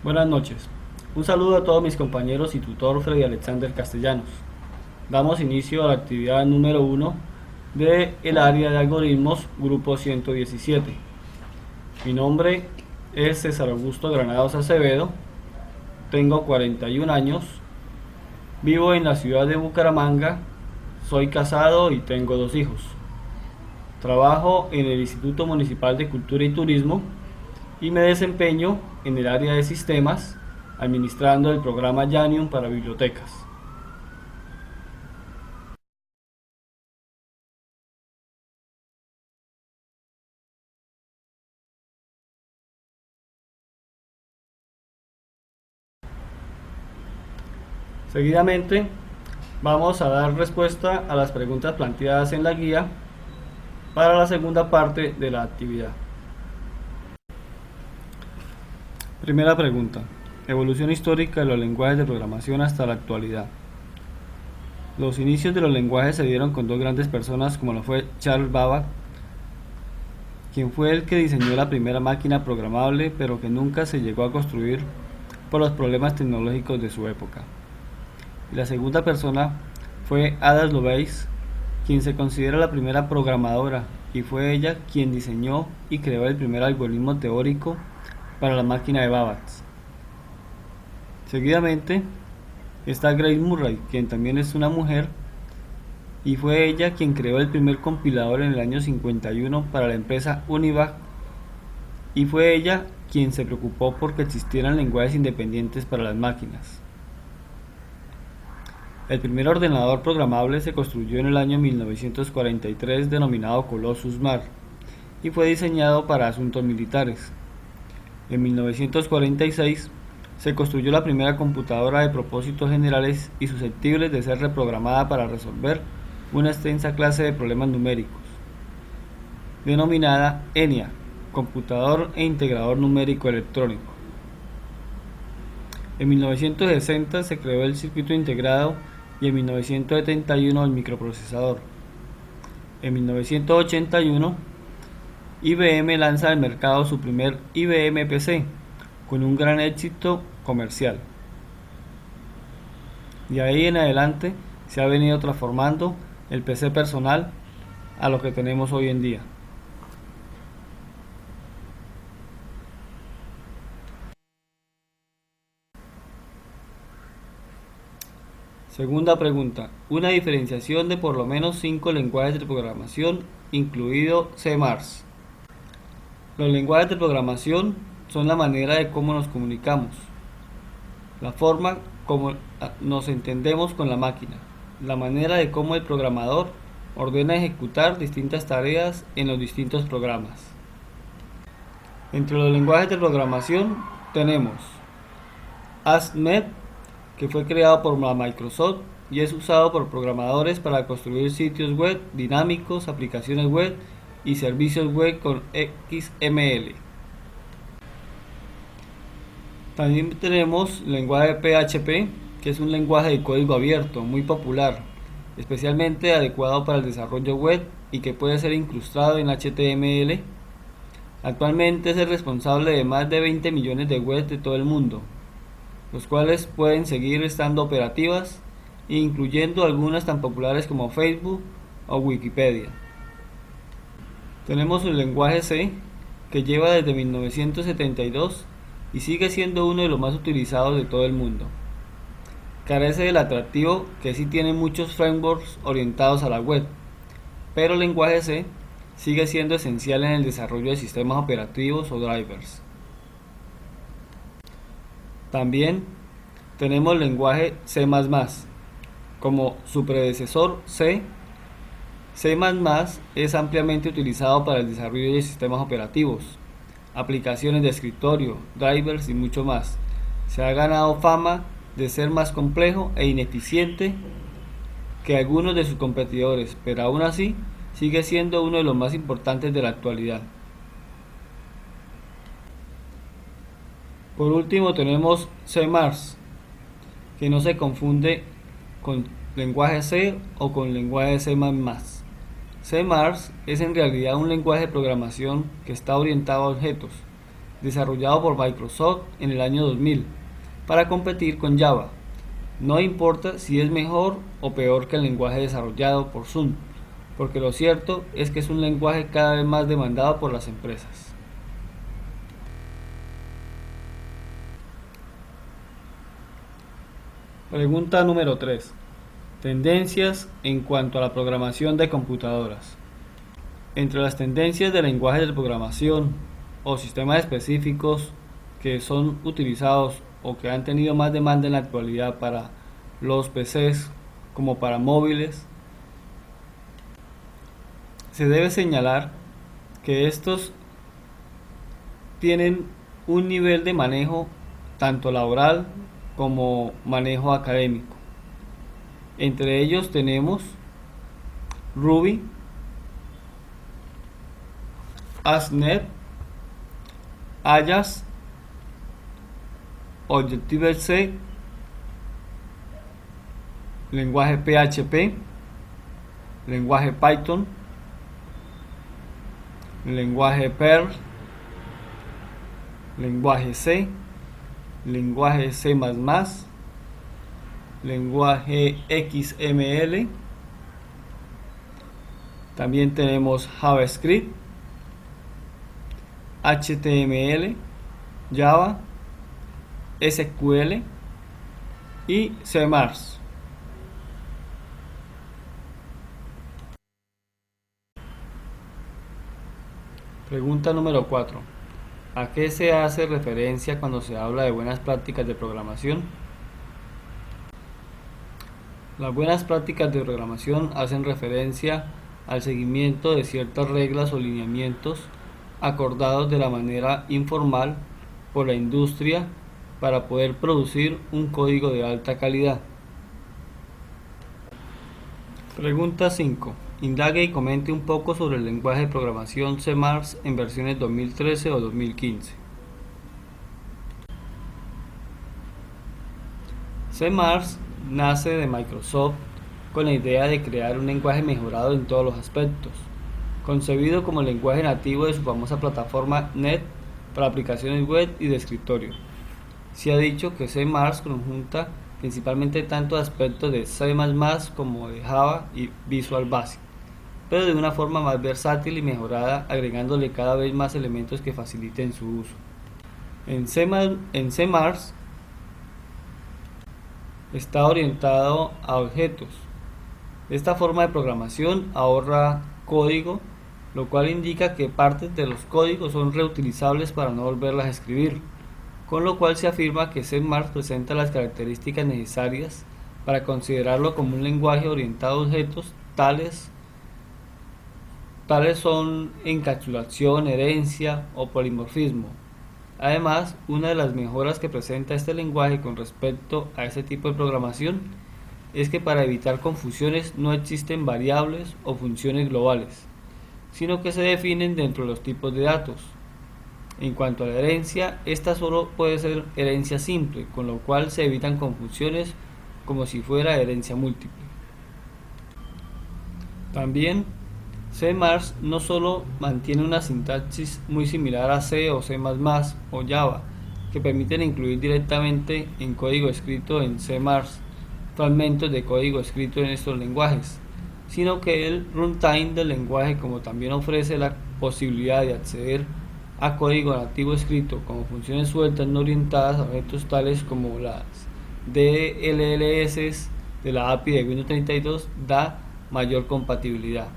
Buenas noches. Un saludo a todos mis compañeros y tutor Freddy Alexander Castellanos. Damos inicio a la actividad número 1 del área de algoritmos, grupo 117. Mi nombre es César Augusto Granados Acevedo, tengo 41 años, vivo en la ciudad de Bucaramanga, soy casado y tengo 2 hijos. Trabajo en el Instituto Municipal de Cultura y Turismo y me desempeño en el área de sistemas, administrando el programa Janium para bibliotecas. Seguidamente, vamos a dar respuesta a las preguntas planteadas en la guía para la segunda parte de la actividad. Primera pregunta. Evolución histórica de los lenguajes de programación hasta la actualidad. Los inicios de los lenguajes se dieron con dos grandes personas como lo fue Charles Babbage, quien fue el que diseñó la primera máquina programable pero que nunca se llegó a construir por los problemas tecnológicos de su época. Y la segunda persona fue Ada Lovelace, quien se considera la primera programadora y fue ella quien diseñó y creó el primer algoritmo teórico para la máquina de Babbage. Seguidamente está Grace Murray, quien también es una mujer y fue ella quien creó el primer compilador en el año 51 para la empresa Univac y fue ella quien se preocupó porque existieran lenguajes independientes para las máquinas. El primer ordenador programable se construyó en el año 1943 denominado Colossus Mar y fue diseñado para asuntos militares. En 1946 se construyó la primera computadora de propósitos generales y susceptibles de ser reprogramada para resolver una extensa clase de problemas numéricos, denominada ENIAC, computador e integrador numérico electrónico. En 1960 se creó el circuito integrado y en 1971 el microprocesador. En 1981 IBM lanza al mercado su primer IBM PC con un gran éxito comercial. De ahí en adelante se ha venido transformando el PC personal a lo que tenemos hoy en día. Segunda pregunta. Una diferenciación de por lo menos 5 lenguajes de programación, incluido C++. Los lenguajes de programación son la manera de cómo nos comunicamos, la forma como nos entendemos con la máquina, la manera de cómo el programador ordena ejecutar distintas tareas en los distintos programas. Entre los lenguajes de programación tenemos ASP.NET, que fue creado por la Microsoft y es usado por programadores para construir sitios web dinámicos, aplicaciones web y servicios web con XML. También tenemos el lenguaje PHP, que es un lenguaje de código abierto muy popular, especialmente adecuado para el desarrollo web y que puede ser incrustado en HTML. Actualmente es el responsable de más de 20 millones de webs de todo el mundo, los cuales pueden seguir estando operativas, incluyendo algunas tan populares como Facebook o Wikipedia. Tenemos el lenguaje C, que lleva desde 1972 y sigue siendo uno de los más utilizados de todo el mundo. Carece del atractivo que sí tienen muchos frameworks orientados a la web, pero el lenguaje C sigue siendo esencial en el desarrollo de sistemas operativos o drivers. También tenemos el lenguaje C++, como su predecesor C. C++ es ampliamente utilizado para el desarrollo de sistemas operativos, aplicaciones de escritorio, drivers y mucho más. Se ha ganado fama de ser más complejo e ineficiente que algunos de sus competidores, pero aún así sigue siendo uno de los más importantes de la actualidad. Por último tenemos C++, que no se confunde con lenguaje C o con lenguaje C++. C++ es en realidad un lenguaje de programación que está orientado a objetos, desarrollado por Microsoft en el año 2000 para competir con Java. No importa si es mejor o peor que el lenguaje desarrollado por Sun, porque lo cierto es que es un lenguaje cada vez más demandado por las empresas. Pregunta número 3. Tendencias en cuanto a la programación de computadoras. Entre las tendencias de lenguajes de programación o sistemas específicos que son utilizados o que han tenido más demanda en la actualidad para los PCs como para móviles, se debe señalar que estos tienen un nivel de manejo tanto laboral como manejo académico. Entre ellos tenemos Ruby, ASP.NET, Ajax, Objective-C, lenguaje PHP, lenguaje Python, lenguaje Perl, lenguaje C, lenguaje C++, lenguaje XML. También tenemos JavaScript, HTML, Java, SQL y C++. Pregunta número 4. ¿A qué se hace referencia cuando se habla de buenas prácticas de programación? Las buenas prácticas de programación hacen referencia al seguimiento de ciertas reglas o lineamientos acordados de la manera informal por la industria para poder producir un código de alta calidad. Pregunta 5. Indague y comente un poco sobre el lenguaje de programación C# en versiones 2013 o 2015. C# nace de Microsoft con la idea de crear un lenguaje mejorado en todos los aspectos, concebido como el lenguaje nativo de su famosa plataforma .NET para aplicaciones web y de escritorio. Se ha dicho que C# conjunta principalmente tanto aspectos de C++ como de Java y Visual Basic, pero de una forma más versátil y mejorada, agregándole cada vez más elementos que faciliten su uso. En C++ está orientado a objetos. Esta forma de programación ahorra código, lo cual indica que partes de los códigos son reutilizables para no volverlas a escribir, con lo cual se afirma que C# presenta las características necesarias para considerarlo como un lenguaje orientado a objetos. Tales son encapsulación, herencia o polimorfismo. Además, una de las mejoras que presenta este lenguaje con respecto a este tipo de programación es que para evitar confusiones no existen variables o funciones globales, sino que se definen dentro de los tipos de datos. En cuanto a la herencia, esta solo puede ser herencia simple, con lo cual se evitan confusiones como si fuera herencia múltiple. También, C# no solo mantiene una sintaxis muy similar a C o C++ o Java, que permiten incluir directamente en código escrito en C++ fragmentos de código escrito en estos lenguajes, sino que el runtime del lenguaje, como también ofrece la posibilidad de acceder a código nativo escrito como funciones sueltas no orientadas a objetos tales como las DLLs de la API de Windows 32, da mayor compatibilidad.